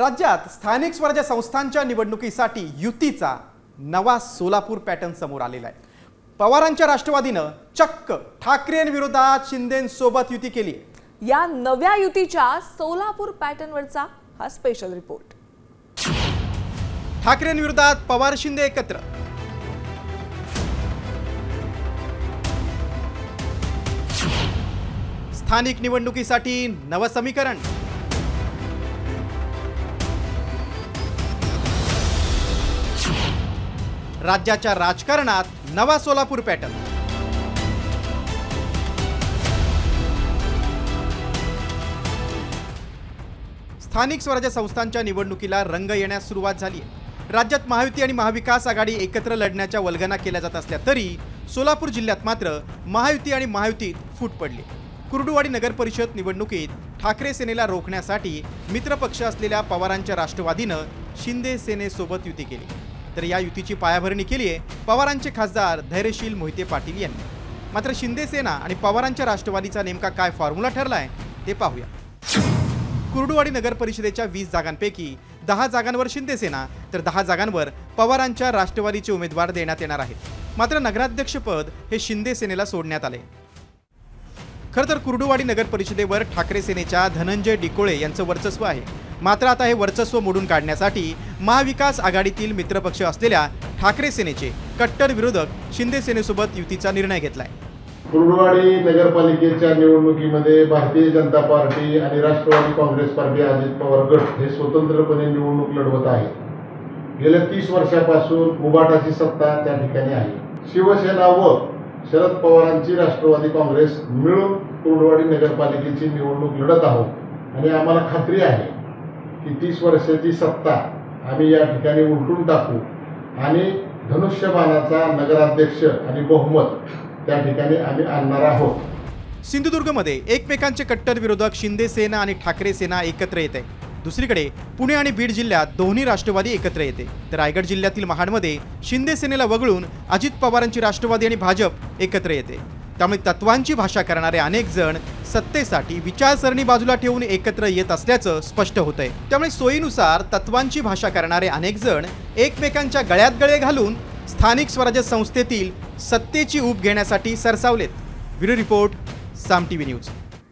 राज्यात स्थानिक स्वराज्य संस्थांच्या निवडणुकीसाठी युतीचा नवा सोलापूर पॅटर्न समोर आलेला आहे। पवारांच्या राष्ट्रवादीनं चक्क ठाकरेंविरोधात शिंदेंसोबत युती केली। या नव्या युतीच्या सोलापूर पॅटर्नवरचा हा स्पेशल रिपोर्ट। ठाकरेंविरोधात पवार शिंदे एकत्र। स्थानिक निवडणुकीसाठी नवं समीकरण। राज्याच्या राजकारणात नवा सोलापूर पॅटर्न। स्थानिक स्वराज्य संस्थांच्या निवडणुकीला रंग येण्यास सुरुवात झाली आहे। राज्यात महायुती आणि महाविकास आघाडी एकत्र लढण्याच्या वल्गना केल्या जात असल्या तरी सोलापूर जिल्ह्यात मात्र महायुती आणि महायुतीत फूट पडली। कुर्डुवाडी नगर परिषद निवडणुकीत ठाकरे सेनेला रोखण्यासाठी मित्रपक्ष असलेल्या पवारांच्या राष्ट्रवादीनं शिंदे सेनेसोबत युती केली। तर या युतीची पायाभरणी केली आहे पवारांचे खासदार धैर्यशील मोहिते पाटील यांनी। मात्र शिंदे सेना आणि पवारांच्या राष्ट्रवादीचा नेमका काय फॉर्म्युला ठरलाय ते पाहूया। कुर्डुवाडी नगर परिषदेच्या 20 जागांपैकी 10 जागांवर शिंदे सेना तर 10 जागांवर पवारांच्या राष्ट्रवादीचे उमेदवार देण्यात येणार आहेत। मात्र नगराध्यक्षपद हे शिंदे सेनेला सोडण्यात आले। खरं तर कुर्डुवाडी नगर परिषदेवर ठाकरे सेनेच्या धनंजय डिकोळे यांचं वर्चस्व आहे। मात्र आता हे वर्चस्व मोडून काढण्यासाठी महाविकास आघाडीतील मित्रपक्ष असलेल्या ठाकरे सेनेचे कट्टर विरोधक शिंदे सेनेसोबत युतीचा निर्णय घेतलाय। कुर्डुवाडी नगरपालिकेच्या निवडणुकीमध्ये भारतीय जनता पार्टी आणि राष्ट्रवादी काँग्रेस पार्टी अजित पवार गट हे स्वतंत्रपणे निवडणूक लढवत आहेत। गेल्या 30 वर्षापासून उभाटाची सत्ता त्या ठिकाणी आहे। शिवसेना व शरद पवारांची राष्ट्रवादी काँग्रेस मिळून कुर्डुवाडी नगरपालिकेची निवडणूक लढत आहोत आणि आम्हाला खात्री आहे की 30 वर्षाची सत्ता आम्ही या ठिकाणी उलटून टाकू आणि धनुष्यबाणाचा नगराध्यक्ष आणि बहुमत त्या ठिकाणी आम्ही आणणार आहोत। सिंधुदुर्गमध्ये एकमेकांचे कट्टर विरोधक शिंदे सेना आणि ठाकरे सेना एकत्र येते। दुसरीकडे पुणे आणि बीड जिल्ह्यात दोन्ही राष्ट्रवादी एकत्र येते। तर रायगड जिल्ह्यातील महाडमध्ये शिंदे सेनेला वगळून अजित पवारांची राष्ट्रवादी आणि भाजप एकत्र येते। त्यामुळे तत्वांची भाषा करणारे अनेक जण सत्तेसाठी विचारसरणी बाजूला ठेवून एकत्र येत असल्याचं स्पष्ट होतंय। त्यामुळे सोयीनुसार तत्वांची भाषा करणारे अनेक जण एकमेकांच्या गळ्यात गळे घालून स्थानिक स्वराज्य संस्थेतील सत्तेची ऊब घेण्यासाठी सरसावलेत। ब्युरो रिपोर्ट, साम टीव्ही न्यूज।